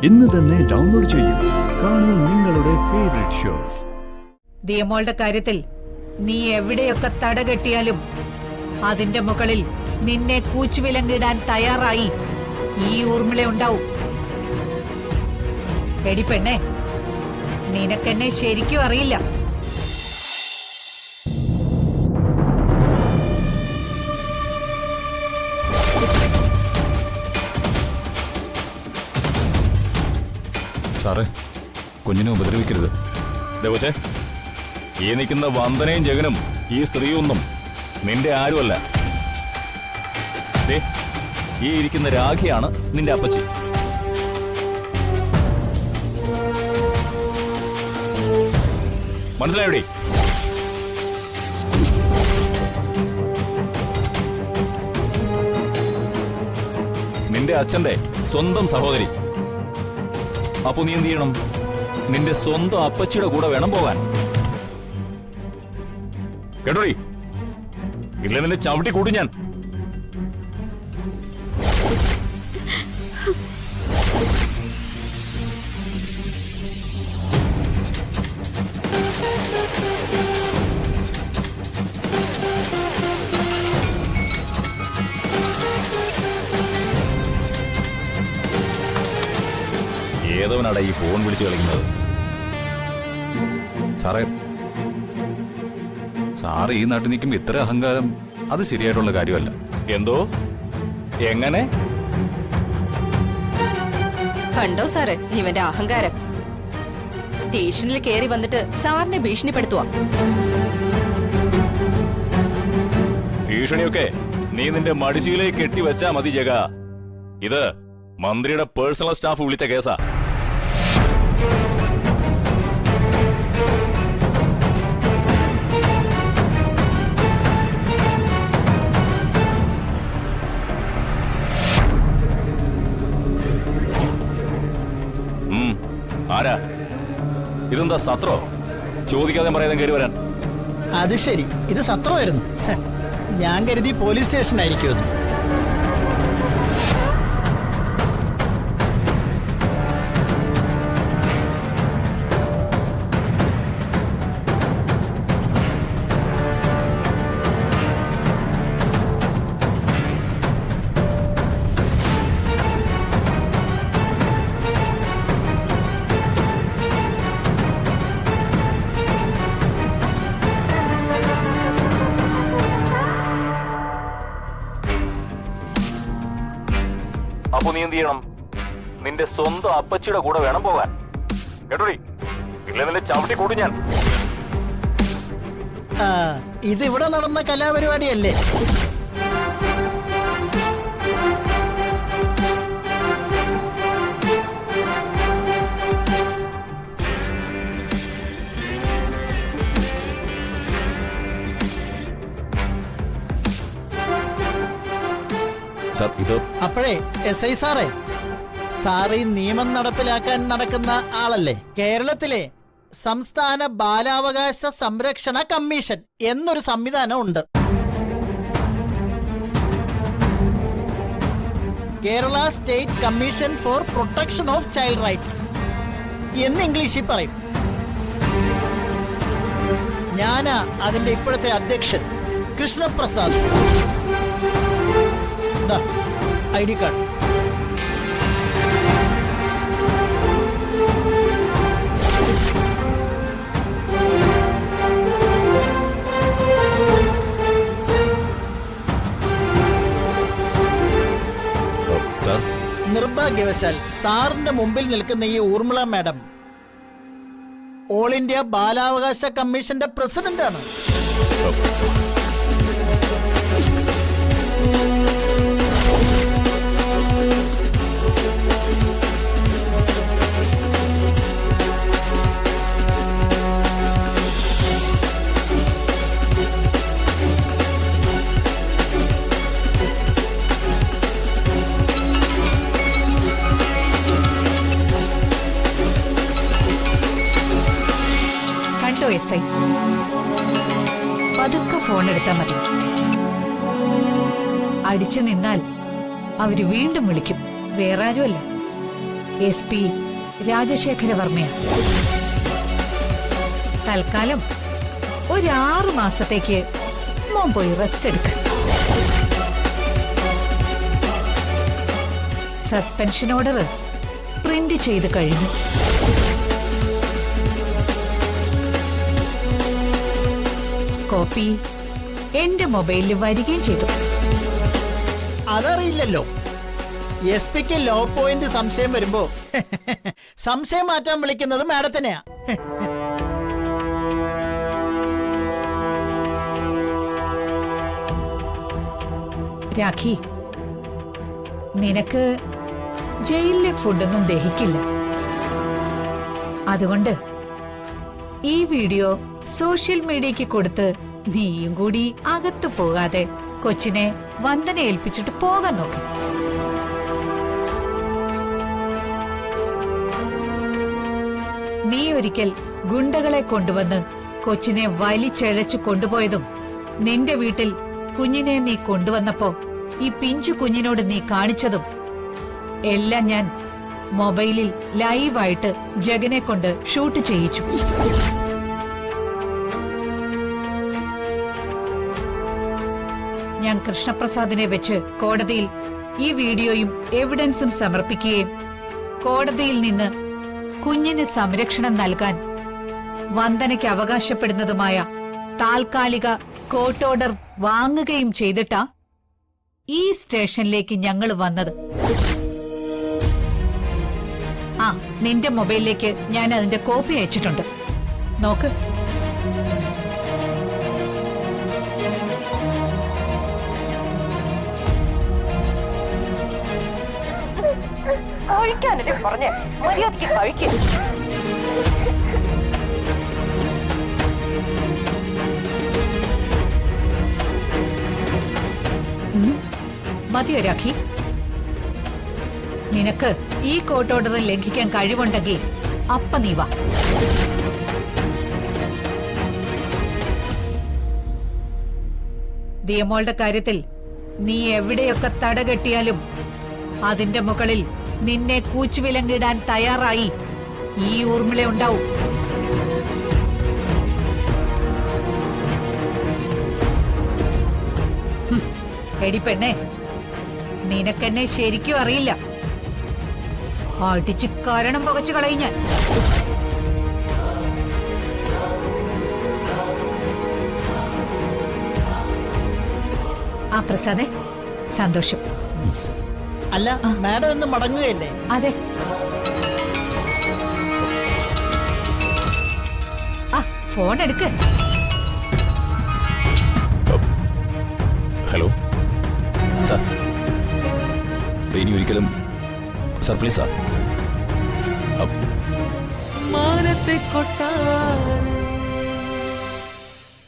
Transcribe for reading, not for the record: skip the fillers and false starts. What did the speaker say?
ഇന്ന് തന്നെ ഡൗൺലോഡ് ചെയ്യൂ. കാണൂ നിങ്ങളുടെ ഫേവറേറ്റ് ഷോസ്. ദിയമോളുടെ കാര്യത്തിൽ നീ എവിടെയൊക്കെ തടകെട്ടിയാലും അതിന്റെ മുകളിൽ നിന്നെ കൂച്ചുവിലങ്ങിടാൻ തയ്യാറായി ഈ ഊർമിള ഉണ്ടാവും. എടി പെണ്ണെ, നിനക്കെന്നെ ശരിക്കും അറിയില്ല. സാറേ, കുഞ്ഞിനെ ഉപദ്രവിക്കരുത്. ദേവച്ചേ, ഈ നിൽക്കുന്ന വന്ദനയും ജഗനും ഈ സ്ത്രീയൊന്നും നിന്റെ ആരുമല്ല. ഈ ഇരിക്കുന്ന രാഖിയാണ് നിന്റെ അപ്പച്ചി. മനസ്സിലായോടി? നിന്റെ അച്ഛന്റെ സ്വന്തം സഹോദരി. അപ്പൊ നീ എന്ത് ചെയ്യണം? നിന്റെ സ്വന്തം അപ്പച്ചിയുടെ കൂടെ വേണം പോകാൻ. കേട്ടോടി? ഇല്ല നിന്നെ ചവിട്ടി കൂട്ടി ഞാൻ. ഏതവനാടാ ഈ ഫോൺ വിളിച്ചു കളിക്കുന്നത്? സാറ് ഈ നാട്ടിൽ നിൽക്കുമ്പോ ഇത്ര അഹങ്കാരം അത് ശരിയായിട്ടുള്ള കാര്യമല്ല. എന്തോ? എങ്ങനെ? കണ്ടോ സാറ് ഇവന്റെ അഹങ്കാരം? സ്റ്റേഷനിൽ കയറി വന്നിട്ട് സാറിനെ ഭീഷണിപ്പെടുത്തുക. ഭീഷണിയൊക്കെ നീ നിന്റെ മടിശീലേക്ക് കെട്ടിവെച്ചാ മതി ജഗ. ഇത് മന്ത്രിയുടെ പേഴ്സണൽ സ്റ്റാഫ് വിളിച്ച കേസാ. ആരാ? ഇതെന്താ സത്രോ? ചോദിക്കാതെ പറയാതെ കയറി വരാൻ. അത് ശരി, ഇത് സത്രമായിരുന്നു. ഞാൻ കരുതി പോലീസ് സ്റ്റേഷൻ ആയിരിക്കും. അപ്പൊ നീ എന്ത് ചെയ്യണം? നിന്റെ സ്വന്തം അപ്പച്ചിയുടെ കൂടെ വേണം പോകാൻ. കേട്ടോടി? ഇല്ല നിന്നെ ചവിട്ടി കൂട്ടി ഞാൻ. ഇത് ഇവിടെ നടന്ന കലാപരിപാടിയല്ലേ? അപ്പോഴേ SI സാറേ, സാറ് ഈ നിയമം നടപ്പിലാക്കാൻ നടക്കുന്ന ആളല്ലേ? കേരളത്തിലെ സംസ്ഥാന ബാലാവകാശ സംരക്ഷണ കമ്മീഷൻ എന്നൊരു സംവിധാനം ഉണ്ട്. Kerala state commission for protection of child rights എന്ന് ഇംഗ്ലീഷിൽ പറയും. ഞാനാ അതിന്റെ ഇപ്പോഴത്തെ അധ്യക്ഷൻ, കൃഷ്ണപ്രസാദ്. ID card. നിർഭാഗ്യവശാൽ സാറിന്റെ മുമ്പിൽ നിൽക്കുന്ന ഈ ഊർമിള മാഡം ഓൾ ഇന്ത്യ ബാലാവകാശ കമ്മീഷന്റെ പ്രസിഡന്റാണ്. SI, പതുക്കെ ഫോൺ എടുത്താൽ മതി. അടിച്ചു നിന്നാൽ അവര് വീണ്ടും വിളിക്കും. വേറെ ആരുമല്ല. SP രാജശേഖര വർമ്മയാണ്. തൽക്കാലം ഒരു 6 മാസത്തേക്ക് മോൻ പോയി റെസ്റ്റ് എടുക്ക. സസ്പെൻഷൻ ഓർഡർ പ്രിന്റ് ചെയ്ത് കഴിഞ്ഞു. കോപ്പി എന്റെ മൊബൈലിൽ വരികയും ചെയ്തു. അതറിയില്ലല്ലോ. SP-ക്ക് ലോ പോയിന്റ് സംശയം വരുമ്പോ സംശയം മാറ്റാൻ വിളിക്കുന്നത് മാഡത്തിനെയാ. രാഖി, നിനക്ക് ജയിലിലെ ഫുഡൊന്നും ദഹിക്കില്ല. അതുകൊണ്ട് ഈ വീഡിയോ സോഷ്യൽ മീഡിയക്ക് കൊടുത്ത് നീയും കൂടി അകത്തു പോകാതെ കൊച്ചിനെ വന്ദന ഏൽപ്പിച്ചിട്ട് പോകാൻ നോക്ക്. നീ ഒരിക്കൽ ഗുണ്ടകളെ കൊണ്ടുവന്ന് കൊച്ചിനെ വലിച്ചഴച്ചു കൊണ്ടുപോയതും നിന്റെ വീട്ടിൽ കുഞ്ഞിനെ നീ കൊണ്ടുവന്നപ്പോ ഈ പിഞ്ചു കുഞ്ഞിനോട് നീ കാണിച്ചതും എല്ലാം ഞാൻ മൊബൈലിൽ ലൈവായിട്ട് ജഗനെ കൊണ്ട് ഷൂട്ട് ചെയ്യിച്ചു. ഞാൻ കൃഷ്ണപ്രസാദിനെ വെച്ച് കോടതിയിൽ ഈ വീഡിയോയും എവിഡൻസും സമർപ്പിക്കുകയും കോടതിയിൽ നിന്ന് കുഞ്ഞിന് സംരക്ഷണം നൽകാൻ വന്ദനയ്ക്ക് അവകാശപ്പെടുന്നതുമായ താൽക്കാലിക കോർട്ട് ഓർഡർ വാങ്ങുകയും ചെയ്തിട്ടാ ഈ സ്റ്റേഷനിലേക്ക് ഞങ്ങൾ വന്നത്. ആ, നിന്റെ മൊബൈലിലേക്ക് ഞാൻ അതിന്റെ കോപ്പി അയച്ചിട്ടുണ്ട്, നോക്ക്. കഴിക്കാനല്ലേ പറഞ്ഞേ, മര്യാദയ്ക്ക് കഴിക്കും. മതിയോ രാഖി? നിനക്ക് ഈ കോർട്ട് ഓർഡർ ലംഘിക്കാൻ കഴിവുണ്ടെങ്കിൽ അപ്പ നീ വാ. ദിയമോളുടെ കാര്യത്തിൽ നീ എവിടെയൊക്കെ തടകെട്ടിയാലും അതിന്റെ മുകളിൽ നിന്നെ കൂച്ചുവിലങ്ങിടാൻ തയ്യാറായി ഈ ഊർമിള ഉണ്ടാവും. എടി പെണ്ണേ, നിനക്കെന്നെ ശരിക്കും അറിയില്ല. അടിച്ച് കാരണം പുകച്ചു കളയും ഞാൻ. ആ പ്രസാദേ, സന്തോഷം. അല്ല, മാഡം ഒന്ന് മടങ്ങുകയല്ലേ? അതെ. ആ, ഫോൺ എടുക്ക്. ഹലോ സാർ, ഇനി ഒരിക്കലും സാർ പ്ലീസ് സാർ